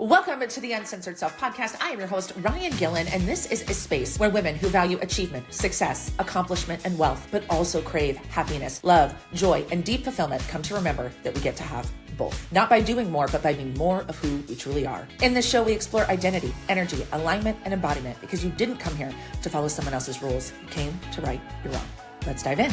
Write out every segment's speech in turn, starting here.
Welcome to the Uncensored Self Podcast. I am your host, Ryan Gillen, and this is a space where women who value achievement, success, accomplishment, and wealth, but also crave happiness, love, joy, and deep fulfillment come to remember that we get to have both. Not by doing more, but by being more of who we truly are. In this show, we explore identity, energy, alignment, and embodiment because you didn't come here to follow someone else's rules. You came to right your own. Let's dive in.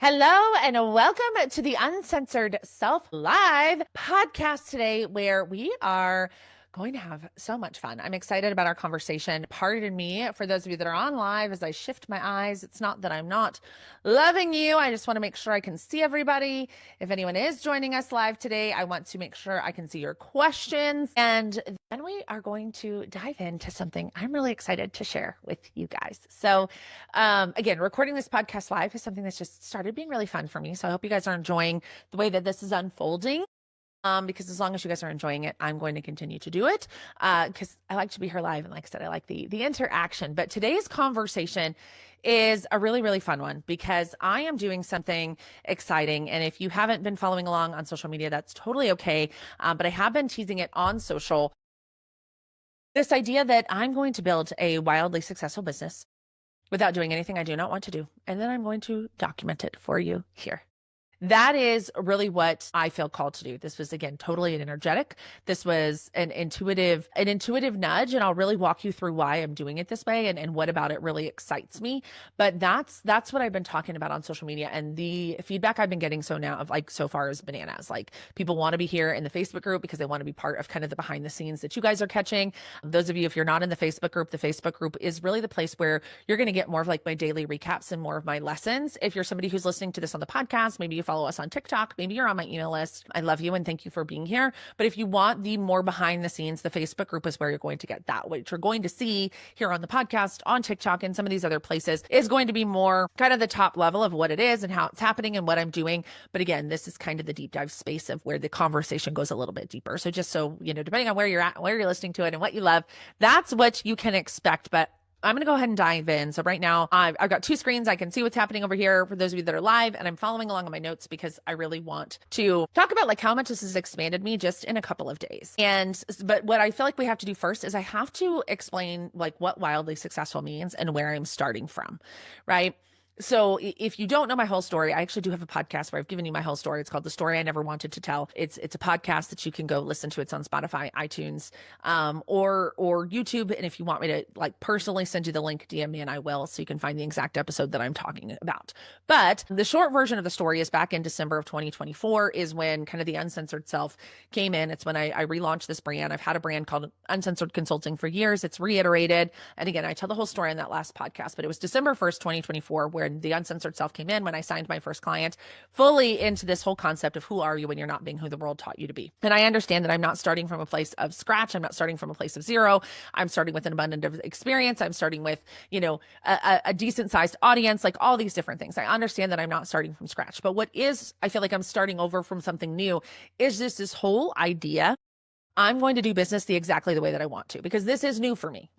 Hello and welcome to the Uncensored Self Live podcast today, where we are going to have so much fun. I'm excited about our conversation. Pardon me for those of you that are on live as I shift my eyes. It's not that I'm not loving you. I just want to make sure I can see everybody. If anyone is joining us live today, I want to make sure I can see your questions. And then we are going to dive into something I'm really excited to share with you guys. So again, recording this podcast live is something that's just started being really fun for me. So I hope you guys are enjoying the way that this is unfolding. Because as long as you guys are enjoying it, I'm going to continue to do it because I like to be here live. And like I said, I like the interaction. But today's conversation is a really, really fun one because I am doing something exciting. And if you haven't been following along on social media, that's totally okay. But I have been teasing it on social. This idea that I'm going to build a wildly successful business without doing anything I do not want to do. And then I'm going to document it for you here. That is really what I feel called to do. This was, again, totally an energetic. This was an intuitive nudge. And I'll really walk you through why I'm doing it this way and what about it really excites me. But that's what I've been talking about on social media. And the feedback I've been getting so far is bananas. Like, people want to be here in the Facebook group because they want to be part of kind of the behind the scenes that you guys are catching. Those of you, if you're not in the Facebook group is really the place where you're going to get more of like my daily recaps and more of my lessons. If you're somebody who's listening to this on the podcast, maybe you follow us on TikTok, maybe you're on my email list. I love you and thank you for being here. But if you want the more behind the scenes, the Facebook group is where you're going to get that. What you're going to see here on the podcast, on TikTok, and some of these other places is going to be more kind of the top level of what it is and how it's happening and what I'm doing. But again, this is kind of the deep dive space of where the conversation goes a little bit deeper. So just so, depending on where you're at, where you're listening to it and what you love, that's what you can expect. But I'm going to go ahead and dive in. So right now I've got two screens. I can see what's happening over here for those of you that are live, and I'm following along on my notes because I really want to talk about like how much this has expanded me just in a couple of days. But what I feel like we have to do first is I have to explain like what wildly successful means and where I'm starting from, right? So if you don't know my whole story, I actually do have a podcast where I've given you my whole story. It's called The Story I Never Wanted to Tell. It's a podcast that you can go listen to. It's on Spotify, iTunes, or YouTube. And if you want me to like personally send you the link, DM me and I will, so you can find the exact episode that I'm talking about. But the short version of the story is back in December of 2024 is when kind of the Uncensored Self came in. It's when I relaunched this brand. I've had a brand called Uncensored Consulting for years. It's reiterated. And again, I tell the whole story on that last podcast, but it was December 1st, 2024, where the Uncensored Self came in when I signed my first client fully into this whole concept of who are you when you're not being who the world taught you to be. And I understand that I'm not starting from a place of scratch. I'm not starting from a place of zero. I'm starting with an abundance of experience. I'm starting with, a decent sized audience, like all these different things. I understand that I'm not starting from scratch, but I feel like I'm starting over from something new is this whole idea I'm going to do business exactly the way that I want to, because this is new for me.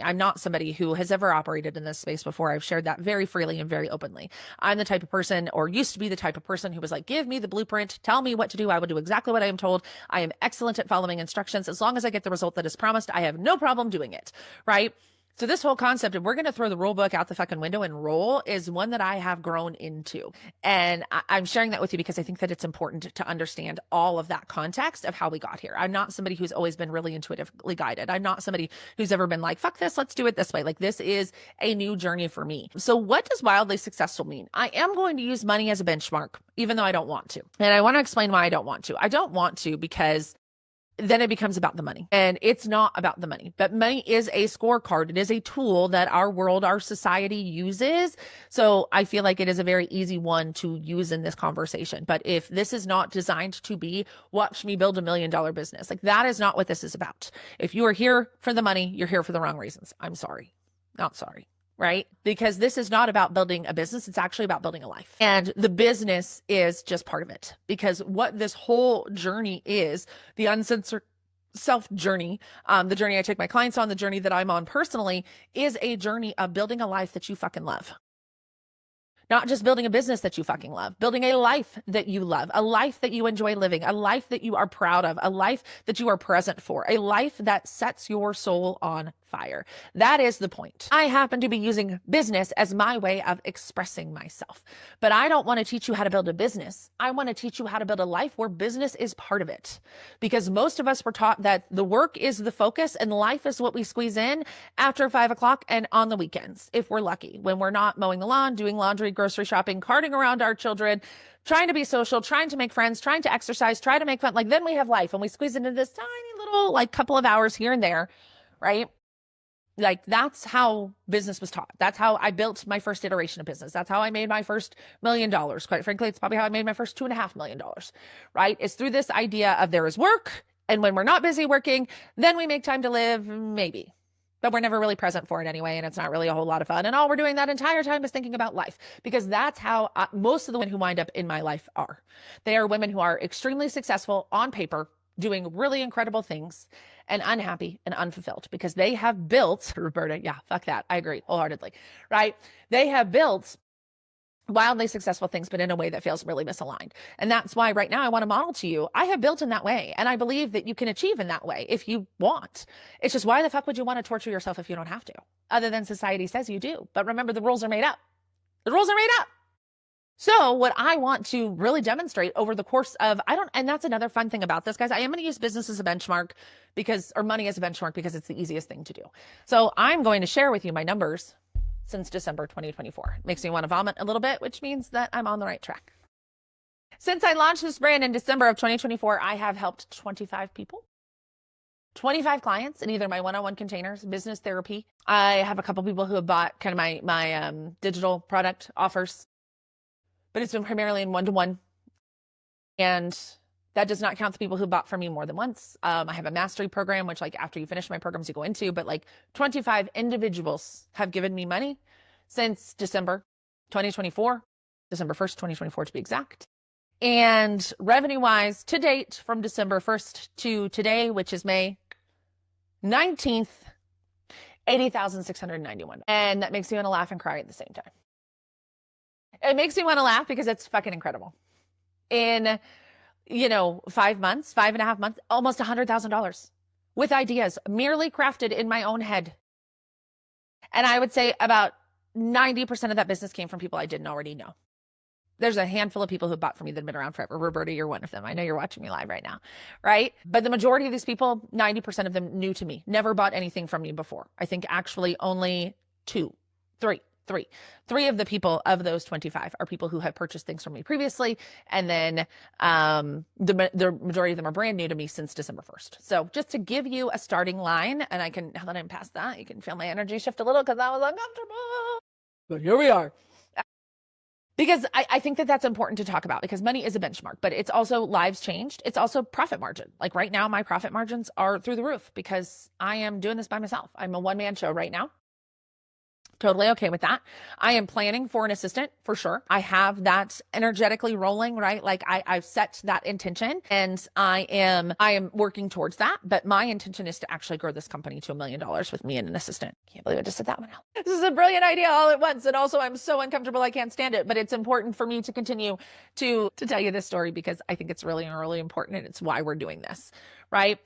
I'm not somebody who has ever operated in this space before. I've shared that very freely and very openly. I'm the type of person, or used to be the type of person, who was like, give me the blueprint, tell me what to do. I will do exactly what I am told. I am excellent at following instructions. As long as I get the result that is promised, I have no problem doing it, right? So this whole concept of we're going to throw the rule book out the fucking window and roll is one that I have grown into. And I'm sharing that with you because I think that it's important to understand all of that context of how we got here. I'm not somebody who's always been really intuitively guided. I'm not somebody who's ever been like, fuck this, let's do it this way. Like, this is a new journey for me. So what does wildly successful mean? I am going to use money as a benchmark, even though I don't want to. And I want to explain why I don't want to. I don't want to because then it becomes about the money, and it's not about the money. But money is a scorecard. It is a tool that our world, our society uses. So I feel like it is a very easy one to use in this conversation. But if this is not designed to be, watch me build $1 million business, like, that is not what this is about. If you are here for the money, you're here for the wrong reasons. I'm sorry, not sorry. Right? Because this is not about building a business. It's actually about building a life. And the business is just part of it. Because what this whole journey is, the Uncensored Self journey, the journey I take my clients on, the journey that I'm on personally, is a journey of building a life that you fucking love. Not just building a business that you fucking love, building a life that you love, a life that you enjoy living, a life that you are proud of, a life that you are present for, a life that sets your soul on fire. That is the point. I happen to be using business as my way of expressing myself, but I don't want to teach you how to build a business. I want to teach you how to build a life where business is part of it, because most of us were taught that the work is the focus and life is what we squeeze in after 5 o'clock and on the weekends, if we're lucky, when we're not mowing the lawn, doing laundry, grocery shopping, carting around our children, trying to be social, trying to make friends, trying to exercise, try to make fun. Like, then we have life and we squeeze into this tiny little, like, couple of hours here and there, right? Like, that's how business was taught. That's how I built my first iteration of business. That's how I made my first $1 million. Quite frankly, it's probably how I made my first $2.5 million, right? It's through this idea of there is work. And when we're not busy working, then we make time to live, maybe. But we're never really present for it anyway. And it's not really a whole lot of fun. And all we're doing that entire time is thinking about life, because that's how most of the women who wind up in my life are. They are women who are extremely successful on paper, doing really incredible things, and unhappy and unfulfilled because they have built, Roberta, yeah, fuck that. I agree wholeheartedly, right? They have built wildly successful things, but in a way that feels really misaligned. And that's why right now I want to model to you, I have built in that way. And I believe that you can achieve in that way if you want. It's just, why the fuck would you want to torture yourself if you don't have to? Other than society says you do. But remember, the rules are made up. The rules are made up. So what I want to really demonstrate over the course of, and that's another fun thing about this, guys, I am going to use business as a benchmark or money as a benchmark because it's the easiest thing to do. So I'm going to share with you my numbers since December 2024. It makes me want to vomit a little bit, which means that I'm on the right track. Since I launched this brand in December of 2024, I have helped 25 people, 25 clients in either my one-on-one containers, business therapy. I have a couple people who have bought kind of my digital product offers, but it's been primarily in one-to-one. And that does not count the people who bought from me more than once. I have a mastery program, which, like, after you finish my programs, you go into, but like 25 individuals have given me money since December 2024, December 1st, 2024 to be exact. And revenue wise to date, from December 1st to today, which is May 19th, $80,691. And that makes me want to laugh and cry at the same time. It makes me want to laugh because it's fucking incredible. In, 5 months, 5.5 months, almost $100,000 with ideas merely crafted in my own head. And I would say about 90% of that business came from people I didn't already know. There's a handful of people who bought from me that have been around forever. Roberta, you're one of them. I know you're watching me live right now, right? But the majority of these people, 90% of them new to me, never bought anything from me before. I think actually only three of the people of those 25 are people who have purchased things from me previously. And then the majority of them are brand new to me since December 1st. So just to give you a starting line, and now that I'm past that, you can feel my energy shift a little because I was uncomfortable. But here we are. Because I think that that's important to talk about, because money is a benchmark, but it's also lives changed. It's also profit margin. Like right now, my profit margins are through the roof because I am doing this by myself. I'm a one-man show right now. Totally okay with that. I am planning for an assistant for sure. I have that energetically rolling, right? Like I've set that intention and I am working towards that. But my intention is to actually grow this company to $1 million with me and an assistant. Can't believe I just said that one out. This is a brilliant idea all at once. And also I'm so uncomfortable. I can't stand it, but it's important for me to continue to tell you this story because I think it's really, really important. And it's why we're doing this, right?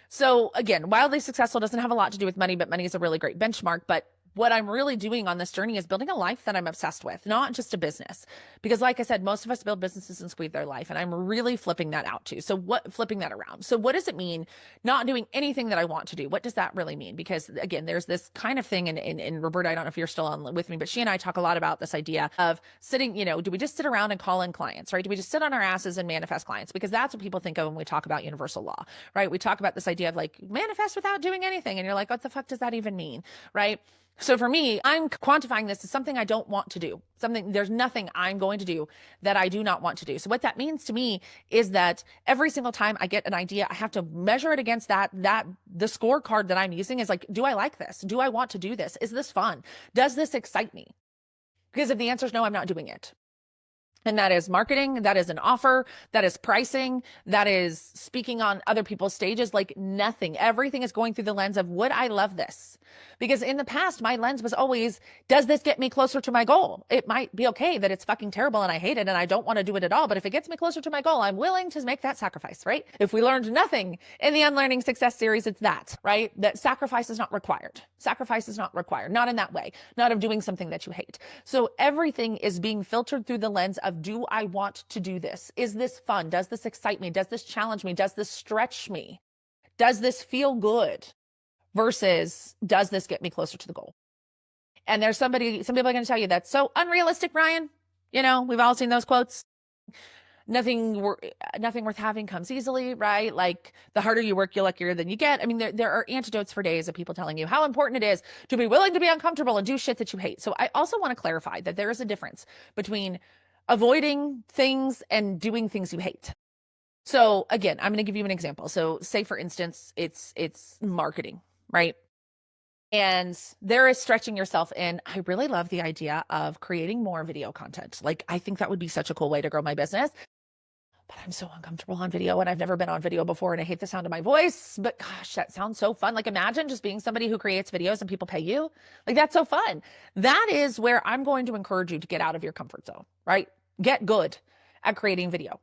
So again, wildly successful doesn't have a lot to do with money, but money is a really great benchmark. But what I'm really doing on this journey is building a life that I'm obsessed with, not just a business. Because like I said, most of us build businesses and squeeze their life. And I'm really flipping that out too. So flipping that around. So what does it mean not doing anything that I want to do? What does that really mean? Because again, there's this kind of thing in Roberta, I don't know if you're still on with me, but she and I talk a lot about this idea of sitting, do we just sit around and call in clients, right? Do we just sit on our asses and manifest clients? Because that's what people think of when we talk about universal law, right? We talk about this idea of like manifest without doing anything. And you're like, what the fuck does that even mean? Right? So for me, I'm quantifying this as something I don't want to do. There's nothing I'm going to do that I do not want to do. So what that means to me is that every single time I get an idea, I have to measure it against that the scorecard that I'm using is like, do I like this? Do I want to do this? Is this fun? Does this excite me? Because if the answer is no, I'm not doing it. And that is marketing, that is an offer, that is pricing, that is speaking on other people's stages, like nothing. Everything is going through the lens of, would I love this? Because in the past, my lens was always, does this get me closer to my goal? It might be okay that it's fucking terrible and I hate it and I don't want to do it at all. But if it gets me closer to my goal, I'm willing to make that sacrifice, right? If we learned nothing in the Unlearning Success series, it's that, right? That sacrifice is not required. Sacrifice is not required. Not in that way, not of doing something that you hate. So everything is being filtered through the lens of, do I want to do this? Is this fun? Does this excite me? Does this challenge me? Does this stretch me? Does this feel good? Versus, does this get me closer to the goal? And there's some people are going to tell you that's so unrealistic, Ryan. You know, we've all seen those quotes. Nothing worth having comes easily, right? Like the harder you work, you're luckier than you get. I mean, there are antidotes for days of people telling you how important it is to be willing to be uncomfortable and do shit that you hate. So I also want to clarify that there is a difference between avoiding things and doing things you hate. So again, I'm going to give you an example. So say for instance, it's marketing, right? And there is stretching yourself in. I really love the idea of creating more video content. Like, I think that would be such a cool way to grow my business. But I'm so uncomfortable on video and I've never been on video before and I hate the sound of my voice. But gosh, that sounds so fun. Like, imagine just being somebody who creates videos and people pay you. Like, that's so fun. That is where I'm going to encourage you to get out of your comfort zone, right? Get good at creating video.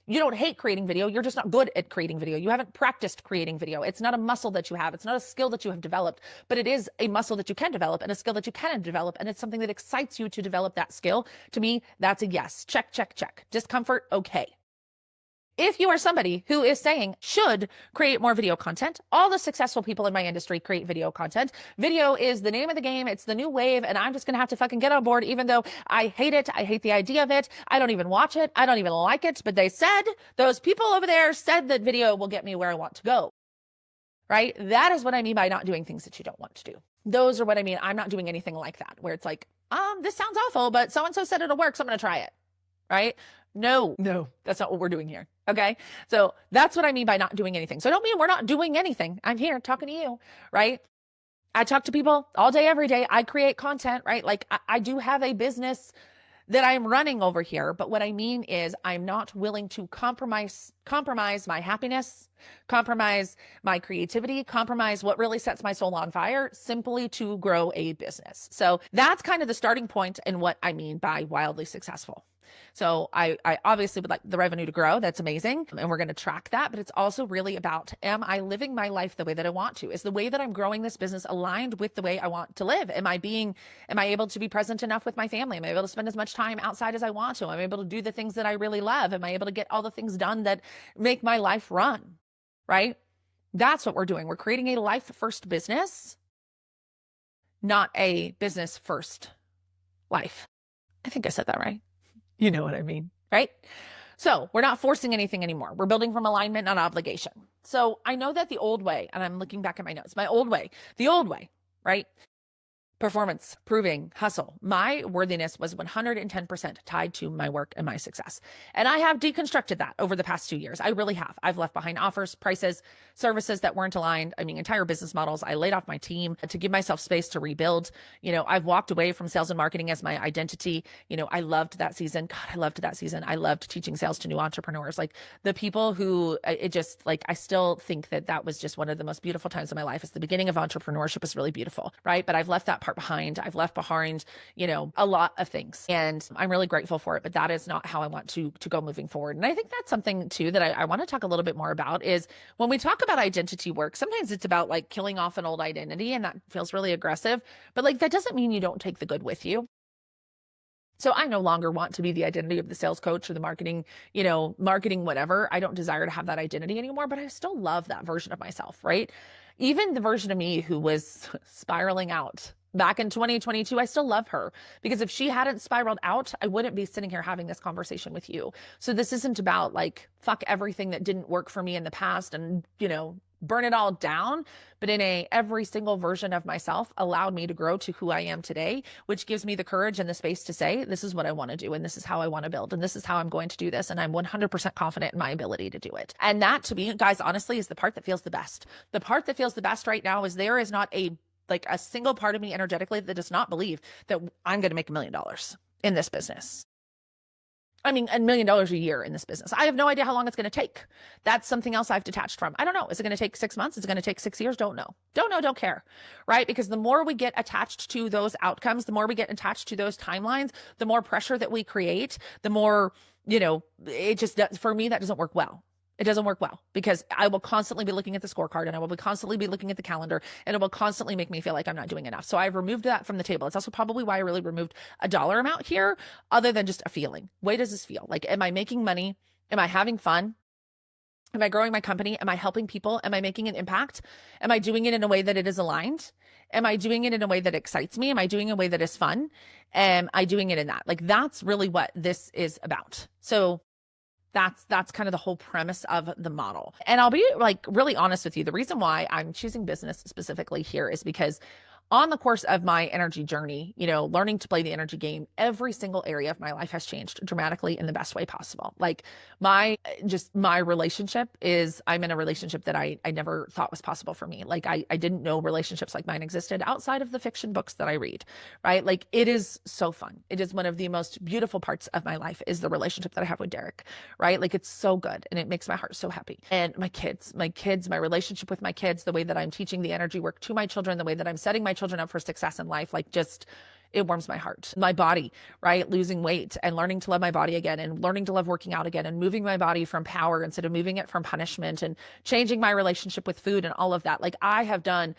You don't hate creating video. You're just not good at creating video. You haven't practiced creating video. It's not a muscle that you have. It's not a skill that you have developed, but it is a muscle that you can develop and a skill that you can develop. And it's something that excites you to develop that skill. To me, that's a yes. Check, check, check. Discomfort, okay. If you are somebody who is saying should create more video content, all the successful people in my industry create video content. Video is the name of the game. It's the new wave. And I'm just going to have to fucking get on board, even though I hate it. I hate the idea of it. I don't even watch it. I don't even like it. But they said, those people over there said that video will get me where I want to go. Right? That is what I mean by not doing things that you don't want to do. Those are what I mean. I'm not doing anything like that, where it's like, this sounds awful, but so-and-so said it'll work, so I'm going to try it. Right? No, that's not what we're doing here. Okay. So that's what I mean by not doing anything. So I don't mean we're not doing anything. I'm here talking to you, right? I talk to people all day, every day. I create content, right? Like I do have a business that I'm running over here. But what I mean is I'm not willing to compromise my happiness, compromise my creativity, compromise what really sets my soul on fire, simply to grow a business. So that's kind of the starting point and what I mean by wildly successful. So I obviously would like the revenue to grow. That's amazing. And we're going to track that. But it's also really about, am I living my life the way that I want to? Is the way that I'm growing this business aligned with the way I want to live? Am I able to be present enough with my family? Am I able to spend as much time outside as I want to? Am I able to do the things that I really love? Am I able to get all the things done that make my life run? Right? That's what we're doing. We're creating a life first business, not a business first life. I think I said that right. You know what I mean, right? So we're not forcing anything anymore. We're building from alignment, not obligation. So I know that the old way, and I'm looking back at my notes, the old way, right? Performance, proving, hustle. My worthiness was 110% tied to my work and my success. And I have deconstructed that over the past 2 years. I really have. I've left behind offers, prices, services that weren't aligned. I mean, entire business models. I laid off my team to give myself space to rebuild. You know, I've walked away from sales and marketing as my identity. You know, I loved that season. God, I loved that season. I loved teaching sales to new entrepreneurs. Like the people who I still think that was just one of the most beautiful times of my life. It's the beginning of entrepreneurship is really beautiful, right? But I've left that part behind. I've left behind, you know, a lot of things, and I'm really grateful for it, but that is not how I want to go moving forward. And I think that's something too that I want to talk a little bit more about is when we talk about identity work, sometimes it's about like killing off an old identity, and that feels really aggressive, but like, that doesn't mean you don't take the good with you. So I no longer want to be the identity of the sales coach or the marketing, whatever. I don't desire to have that identity anymore, but I still love that version of myself, right? Even the version of me who was spiraling out back in 2022, I still love her, because if she hadn't spiraled out, I wouldn't be sitting here having this conversation with you. So this isn't about like, fuck everything that didn't work for me in the past and, burn it all down, but every single version of myself allowed me to grow to who I am today, which gives me the courage and the space to say, this is what I want to do. And this is how I want to build. And this is how I'm going to do this. And I'm 100% confident in my ability to do it. And that, to me, guys, honestly, is the part that feels the best. The part that feels the best right now is there is not a single part of me energetically that does not believe that I'm going to make $1 million in this business. I mean, $1 million a year in this business. I have no idea how long it's going to take. That's something else I've detached from. I don't know. Is it going to take 6 months? Is it going to take 6 years? Don't know. Don't know. Don't care. Right? Because the more we get attached to those outcomes, the more we get attached to those timelines, the more pressure that we create, the more, it just does, for me, that doesn't work well. It doesn't work well because I will constantly be looking at the scorecard and I will be constantly be looking at the calendar and it will constantly make me feel like I'm not doing enough. So I've removed that from the table. It's also probably why I really removed a dollar amount here other than just a feeling. Way does this feel? Like, am I making money? Am I having fun? Am I growing my company? Am I helping people? Am I making an impact? Am I doing it in a way that it is aligned? Am I doing it in a way that excites me? Am I doing it in a way that is fun? Am I doing it in that? Like, that's really what this is about. So that's kind of the whole premise of the model. And I'll be like really honest with you. The reason why I'm choosing business specifically here is because on the course of my energy journey, learning to play the energy game, every single area of my life has changed dramatically in the best way possible. Like my relationship is, I'm in a relationship that I never thought was possible for me. Like I didn't know relationships like mine existed outside of the fiction books that I read, right? Like it is so fun. It is one of the most beautiful parts of my life is the relationship that I have with Derek, right? Like it's so good and it makes my heart so happy. And my kids, my relationship with my kids, the way that I'm teaching the energy work to my children, the way that I'm setting my children up for success in life, like just, it warms my heart. My body, right? Losing weight and learning to love my body again and learning to love working out again and moving my body from power instead of moving it from punishment and changing my relationship with food and all of that. Like I have done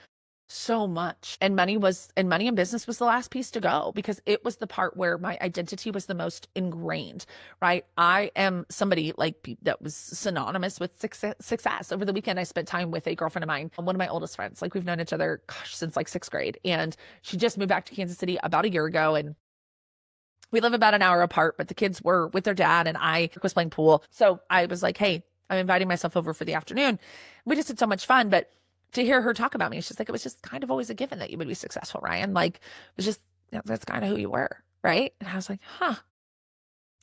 so much and money and business was the last piece to go because it was the part where my identity was the most ingrained, right? I am somebody like that was synonymous with success. Over the weekend, I spent time with a girlfriend of mine, one of my oldest friends. Like we've known each other, since like 6th grade. And she just moved back to Kansas City about a year ago. And we live about an hour apart, but the kids were with their dad and I was playing pool. So I was like, hey, I'm inviting myself over for the afternoon. We just had so much fun, but to hear her talk about me, she's like, it was just kind of always a given that you would be successful, Ryan. Like, it was just, that's kind of who you were, right? And I was like, huh,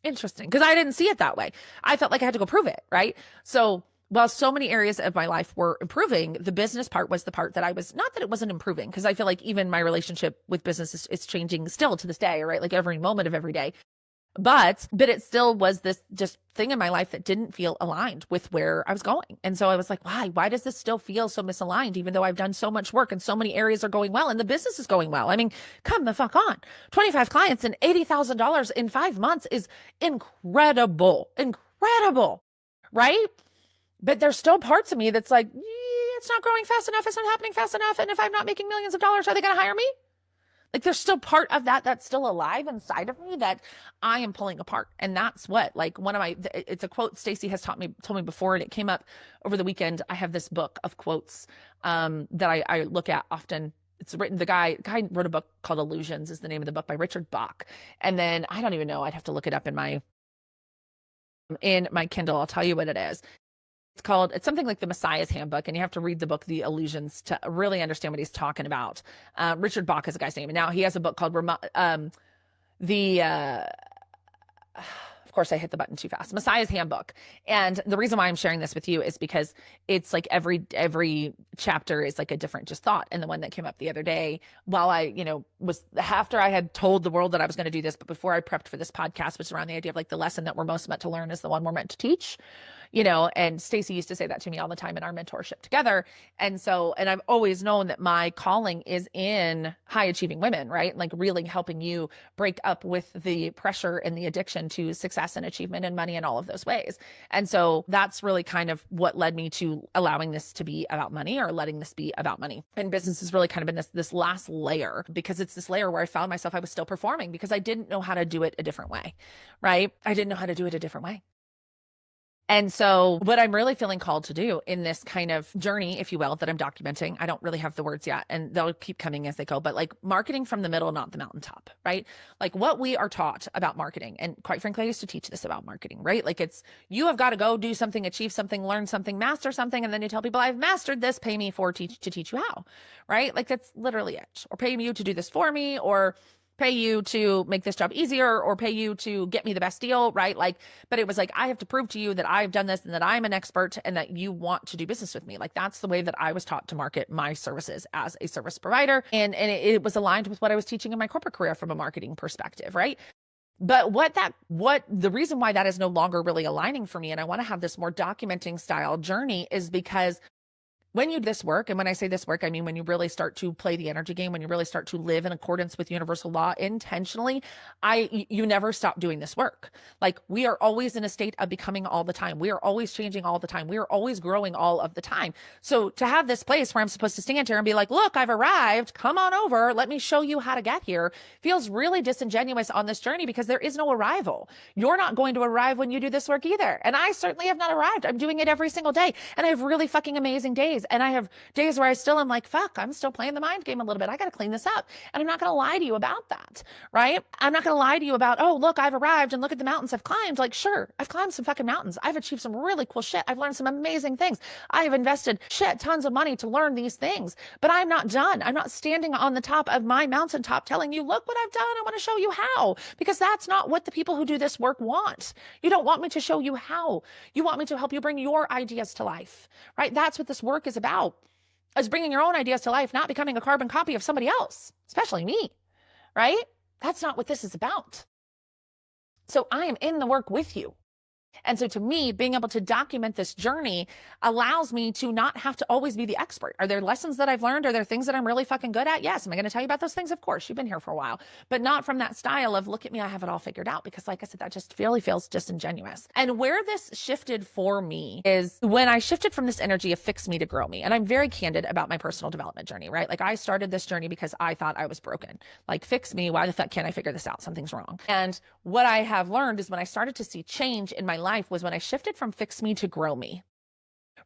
interesting. Because I didn't see it that way. I felt like I had to go prove it, right? So while so many areas of my life were improving, the business part was the part that I was, not that it wasn't improving, because I feel like even my relationship with business is changing still to this day, right? Like every moment of every day. But it still was this just thing in my life that didn't feel aligned with where I was going. And so I was like, why does this still feel so misaligned, even though I've done so much work and so many areas are going well and the business is going well? I mean, come the fuck on. 25 clients and $80,000 in 5 months is incredible, right? But there's still parts of me that's like, it's not growing fast enough. It's not happening fast enough. And if I'm not making millions of dollars, are they going to hire me? Like there's still part of that that's still alive inside of me that I am pulling apart. And that's what, like it's a quote Stacey has told me before, and it came up over the weekend. I have this book of quotes that I look at often. It's written, the guy wrote a book called Illusions is the name of the book by Richard Bach. And then I don't even know, I'd have to look it up in my Kindle. I'll tell you what it is. It's something like the Messiah's Handbook, and you have to read the book, The Illusions, to really understand what he's talking about. Richard Bach is a guy's name. And now he has a book called of course I hit the button too fast, Messiah's Handbook. And the reason why I'm sharing this with you is because it's like every chapter is like a different just thought. And the one that came up the other day, while I, was after I had told the world that I was going to do this, but before I prepped for this podcast, which is around the idea of like the lesson that we're most meant to learn is the one we're meant to teach. And Stacey used to say that to me all the time in our mentorship together. And I've always known that my calling is in high achieving women, right? Like really helping you break up with the pressure and the addiction to success and achievement and money and all of those ways. And so that's really kind of what led me to allowing this to be about money, or letting this be about money. And business has really kind of been this last layer, because it's this layer where I found myself, I was still performing because I didn't know how to do it a different way, right? I didn't know how to do it a different way. And so what I'm really feeling called to do in this kind of journey, if you will, that I'm documenting, I don't really have the words yet, and they'll keep coming as they go, but like marketing from the middle, not the mountaintop, right? Like what we are taught about marketing. And quite frankly, I used to teach this about marketing, right? Like you have got to go do something, achieve something, learn something, master something. And then you tell people, I've mastered this, pay me to teach you how, right? Like that's literally it. Or pay you to do this for me, or pay you to make this job easier, or pay you to get me the best deal, right? Like, but it was like, I have to prove to you that I've done this and that I'm an expert and that you want to do business with me. Like that's the way that I was taught to market my services as a service provider. And it was aligned with what I was teaching in my corporate career from a marketing perspective, right? But what the reason why that is no longer really aligning for me, and I want to have this more documenting style journey, is because when you do this work, and when I say this work, I mean when you really start to play the energy game, when you really start to live in accordance with universal law intentionally, you never stop doing this work. Like, we are always in a state of becoming all the time. We are always changing all the time. We are always growing all of the time. So to have this place where I'm supposed to stand here and be like, look, I've arrived, come on over, let me show you how to get here, feels really disingenuous on this journey, because there is no arrival. You're not going to arrive when you do this work either. And I certainly have not arrived. I'm doing it every single day. And I have really fucking amazing days. And I have days where I still am like, fuck, I'm still playing the mind game a little bit. I got to clean this up. And I'm not going to lie to you about that, right? I'm not going to lie to you about, oh, look, I've arrived and look at the mountains I've climbed. Like, sure, I've climbed some fucking mountains. I've achieved some really cool shit. I've learned some amazing things. I have invested tons of money to learn these things, but I'm not done. I'm not standing on the top of my mountaintop telling you, look what I've done. I want to show you how, because that's not what the people who do this work want. You don't want me to show you how. You want me to help you bring your ideas to life, right? That's what this work is about, is bringing your own ideas to life, not becoming a carbon copy of somebody else, especially me, right? That's not what this is about. So I am in the work with you. And so to me, being able to document this journey allows me to not have to always be the expert. Are there lessons that I've learned? Are there things that I'm really fucking good at? Yes. Am I going to tell you about those things? Of course. You've been here for a while, but not from that style of, look at me, I have it all figured out. Because like I said, that just really feels disingenuous. And where this shifted for me is when I shifted from this energy of fix me to grow me. And I'm very candid about my personal development journey, right? Like, I started this journey because I thought I was broken. Like, fix me. Why the fuck can't I figure this out? Something's wrong. And what I have learned is when I started to see change in my life was when I shifted from fix me to grow me,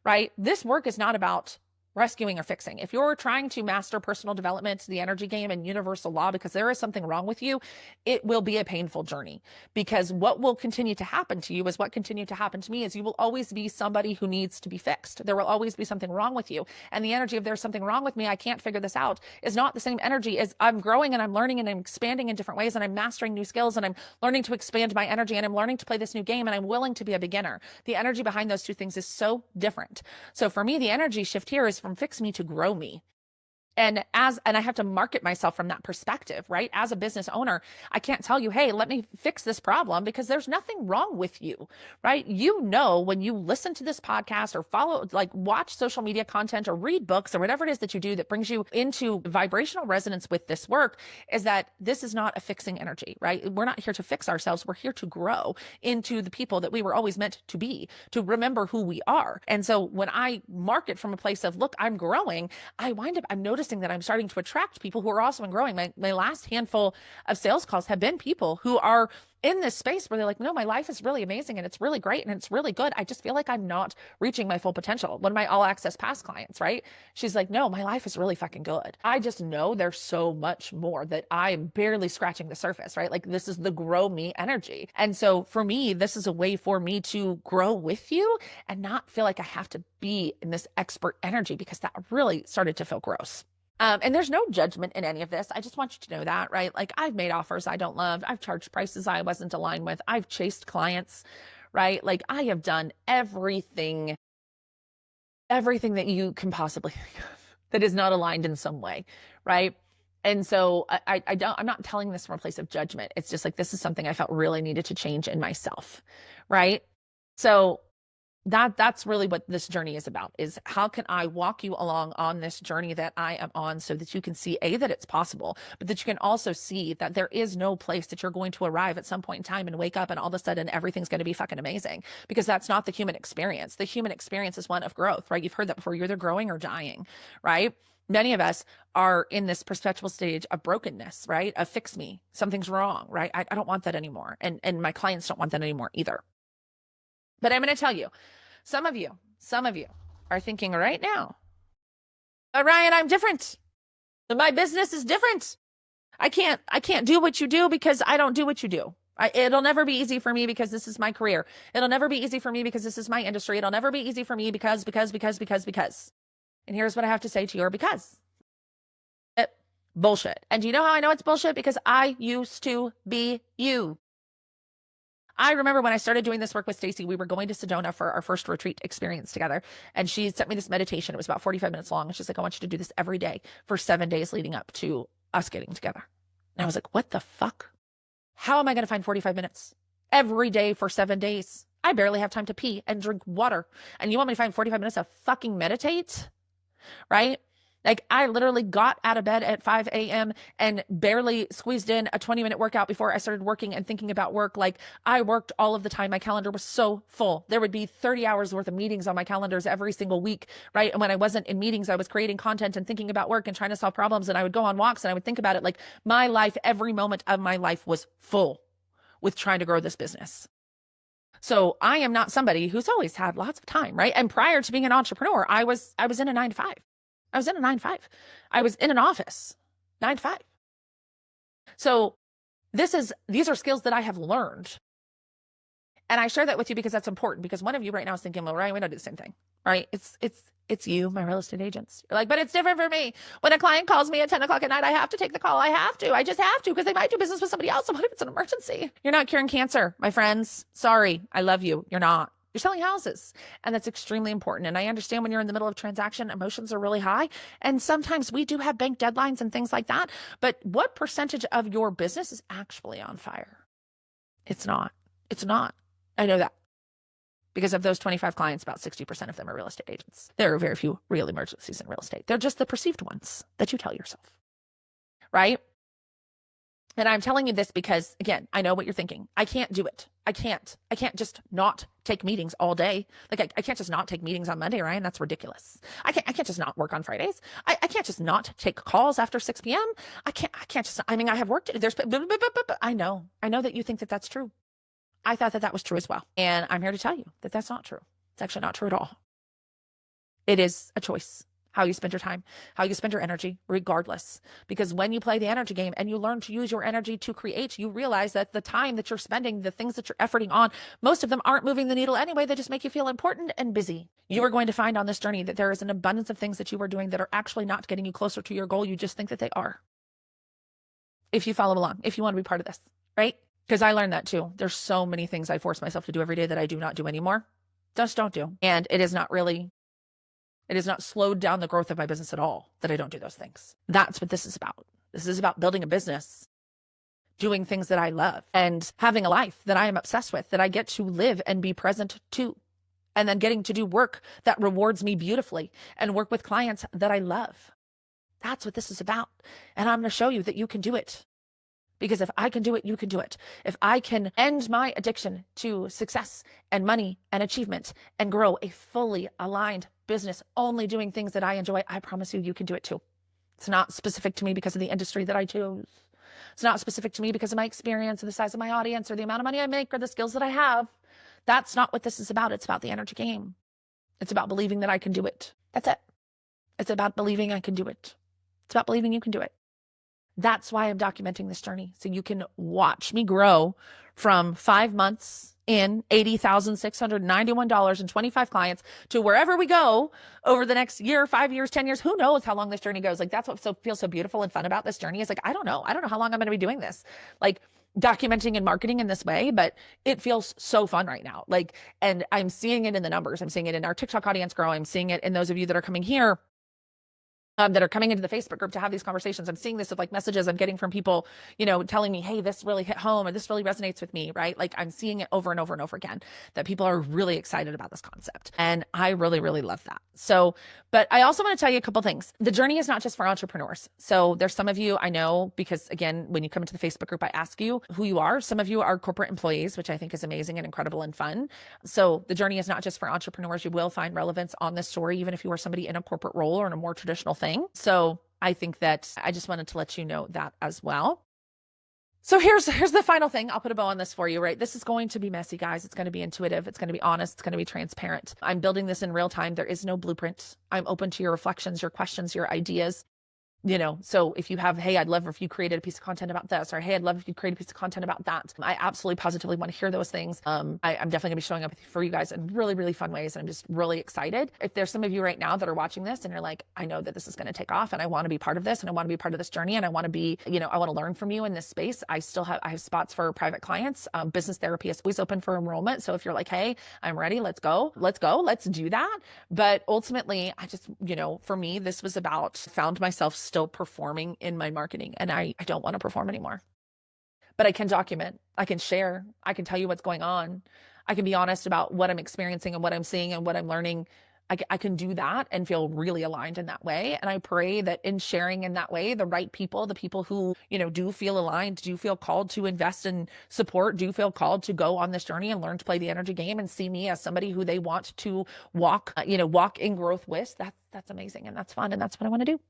right? This work is not about rescuing or fixing. If you're trying to master personal development, the energy game, and universal law because there is something wrong with you, it will be a painful journey, because what will continue to happen to you is what continued to happen to me is you will always be somebody who needs to be fixed. There will always be something wrong with you. And the energy of there's something wrong with me, I can't figure this out, is not the same energy as I'm growing and I'm learning and I'm expanding in different ways and I'm mastering new skills and I'm learning to expand my energy and I'm learning to play this new game and I'm willing to be a beginner. The energy behind those two things is so different. So for me, the energy shift here is from fix me to grow me. And I have to market myself from that perspective, right? As a business owner, I can't tell you, hey, let me fix this problem, because there's nothing wrong with you, right? You know, when you listen to this podcast or follow, like, watch social media content or read books or whatever it is that you do that brings you into vibrational resonance with this work, is that this is not a fixing energy, right? We're not here to fix ourselves. We're here to grow into the people that we were always meant to be, to remember who we are. And so when I market from a place of, look, I'm growing, I'm noticing that I'm starting to attract people who are also growing. My last handful of sales calls have been people who are in this space where they're like, no, my life is really amazing and it's really great and it's really good. I just feel like I'm not reaching my full potential. One of my all access pass clients, right? She's like, no, my life is really fucking good. I just know there's so much more that I'm barely scratching the surface, right? Like, this is the grow me energy. And so for me, this is a way for me to grow with you and not feel like I have to be in this expert energy, because that really started to feel gross. And there's no judgment in any of this. I just want you to know that, right? Like, I've made offers I don't love. I've charged prices I wasn't aligned with. I've chased clients, right? Like, I have done everything that you can possibly think of that is not aligned in some way, right? And so I'm not telling this from a place of judgment. It's just like, this is something I felt really needed to change in myself, right? So that's really what this journey is about, is how can I walk you along on this journey that I am on, so that you can see, A, that it's possible, but that you can also see that there is no place that you're going to arrive at some point in time and wake up and all of a sudden everything's going to be fucking amazing, because that's not the human experience. The human experience is one of growth, right? You've heard that before. You're either growing or dying, right? Many of us are in this perpetual stage of brokenness, right? Of fix me, something's wrong, right? I don't want that anymore. And my clients don't want that anymore either. But I'm going to tell you, some of you are thinking right now, Ryan, I'm different. My business is different. I can't do what you do because I don't do what you do. It'll never be easy for me because this is my career. It'll never be easy for me because this is my industry. It'll never be easy for me because. And here's what I have to say to your because. Bullshit. And do you know how I know it's bullshit? Because I used to be you. I remember when I started doing this work with Stacy, we were going to Sedona for our first retreat experience together. And she sent me this meditation. It was about 45 minutes long. And she's like, I want you to do this every day for 7 days leading up to us getting together. And I was like, what the fuck? How am I going to find 45 minutes every day for 7 days? I barely have time to pee and drink water. And you want me to find 45 minutes to fucking meditate? Right? Like I literally got out of bed at 5 a.m. and barely squeezed in a 20-minute workout before I started working and thinking about work. Like I worked all of the time. My calendar was so full. There would be 30 hours worth of meetings on my calendars every single week, right? And when I wasn't in meetings, I was creating content and thinking about work and trying to solve problems. And I would go on walks and I would think about it. Like my life, every moment of my life was full with trying to grow this business. So I am not somebody who's always had lots of time, right? And prior to being an entrepreneur, I was in a 9-to-5. I was in a 9-to-5. I was in an office, 9-to-5. So these are skills that I have learned. And I share that with you because that's important, because one of you right now is thinking, well, Ryan, we don't do the same thing, right? It's you, my real estate agents. You're like, but it's different for me. When a client calls me at 10 o'clock at night, I have to take the call. I just have to, because they might do business with somebody else. So what if it's an emergency? You're not curing cancer, my friends. Sorry. I love you. You're not. You're selling houses. And that's extremely important. And I understand when you're in the middle of transaction, emotions are really high. And sometimes we do have bank deadlines and things like that. But what percentage of your business is actually on fire? It's not. It's not. I know that. Because of those 25 clients, about 60% of them are real estate agents. There are very few real emergencies in real estate. They're just the perceived ones that you tell yourself, right? And I'm telling you this because, again, I know what you're thinking. I can't do it. I can't just not take meetings all day. Like I can't just not take meetings on Monday, Ryan. That's ridiculous. I can't just not work on Fridays. I can't just not take calls after 6 p.m. I can't just, I mean, I have work to do. I know that you think that that's true. I thought that that was true as well. And I'm here to tell you that that's not true. It's actually not true at all. It is a choice, how you spend your time, how you spend your energy, regardless. Because when you play the energy game and you learn to use your energy to create, you realize that the time that you're spending, the things that you're efforting on, most of them aren't moving the needle anyway. They just make you feel important and busy. You are going to find on this journey that there is an abundance of things that you are doing that are actually not getting you closer to your goal. You just think that they are. If you follow along, if you want to be part of this, right? Because I learned that too. There's so many things I force myself to do every day that I do not do anymore. Just don't do. And it has not slowed down the growth of my business at all that I don't do those things. That's what this is about. This is about building a business, doing things that I love, and having a life that I am obsessed with, that I get to live and be present to, and then getting to do work that rewards me beautifully and work with clients that I love. That's what this is about. And I'm going to show you that you can do it. Because if I can do it, you can do it. If I can end my addiction to success and money and achievement and grow a fully aligned business, only doing things that I enjoy, I promise you, you can do it too. It's not specific to me because of the industry that I chose. It's not specific to me because of my experience or the size of my audience or the amount of money I make or the skills that I have. That's not what this is about. It's about the energy game. It's about believing that I can do it. That's it. It's about believing I can do it. It's about believing you can do it. That's why I'm documenting this journey. So you can watch me grow from 5 months in $80,691 and 25 clients to wherever we go over the next year, 5 years, 10 years. Who knows how long this journey goes? Like that's what feels so beautiful and fun about this journey is like, I don't know how long I'm going to be doing this. Like documenting and marketing in this way, but it feels so fun right now. Like, and I'm seeing it in the numbers. I'm seeing it in our TikTok audience grow. I'm seeing it in those of you that are coming here. That are coming into the Facebook group to have these conversations. I'm seeing this with like messages I'm getting from people, telling me, hey, this really hit home or this really resonates with me, right? Like I'm seeing it over and over and over again that people are really excited about this concept. And I really, really love that. So, but I also want to tell you a couple things. The journey is not just for entrepreneurs. So there's some of you I know, because again, when you come into the Facebook group, I ask you who you are. Some of you are corporate employees, which I think is amazing and incredible and fun. So the journey is not just for entrepreneurs. You will find relevance on this story, even if you are somebody in a corporate role or in a more traditional thing. So I think that I just wanted to let you know that as well. So here's the final thing. I'll put a bow on this for you, right? This is going to be messy, guys. It's going to be intuitive. It's going to be honest. It's going to be transparent. I'm building this in real time. There is no blueprint. I'm open to your reflections, your questions, your ideas. So if you have, hey, I'd love if you created a piece of content about this, or hey, I'd love if you created a piece of content about that. I absolutely positively want to hear those things. I'm definitely gonna be showing up for you guys in really, really fun ways. And I'm just really excited. If there's some of you right now that are watching this and you're like, I know that this is going to take off and I want to be part of this and I want to be part of this journey and I want to be, I want to learn from you in this space. I have spots for private clients. Business therapy is always open for enrollment. So if you're like, hey, I'm ready, let's go, let's do that. But ultimately, I just, for me, this was about found myself still performing in my marketing, and I don't want to perform anymore. but I can document, I can share, I can tell you what's going on. I can be honest about what I'm experiencing and what I'm seeing and what I'm learning. I can do that and feel really aligned in that way. And I pray that in sharing in that way, the right people, the people who, do feel aligned, do feel called to invest in support, do feel called to go on this journey and learn to play the energy game and see me as somebody who they want to walk in growth with. That's amazing. And that's fun. And that's what I want to do.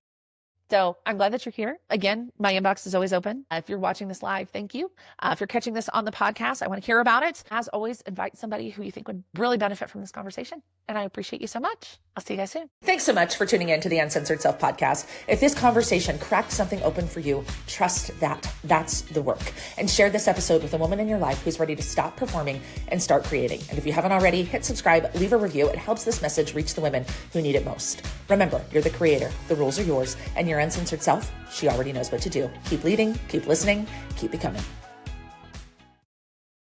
So I'm glad that you're here. Again, my inbox is always open. If you're watching this live, thank you. If you're catching this on the podcast, I want to hear about it. As always, invite somebody who you think would really benefit from this conversation. And I appreciate you so much. I'll see you guys soon. Thanks so much for tuning in to the Uncensored Self podcast. If this conversation cracked something open for you, trust that. That's the work. And share this episode with a woman in your life who's ready to stop performing and start creating. And if you haven't already, hit subscribe, leave a review. It helps this message reach the women who need it most. Remember, you're the creator. The rules are yours. And your uncensored self, she already knows what to do. Keep leading, keep listening, keep becoming.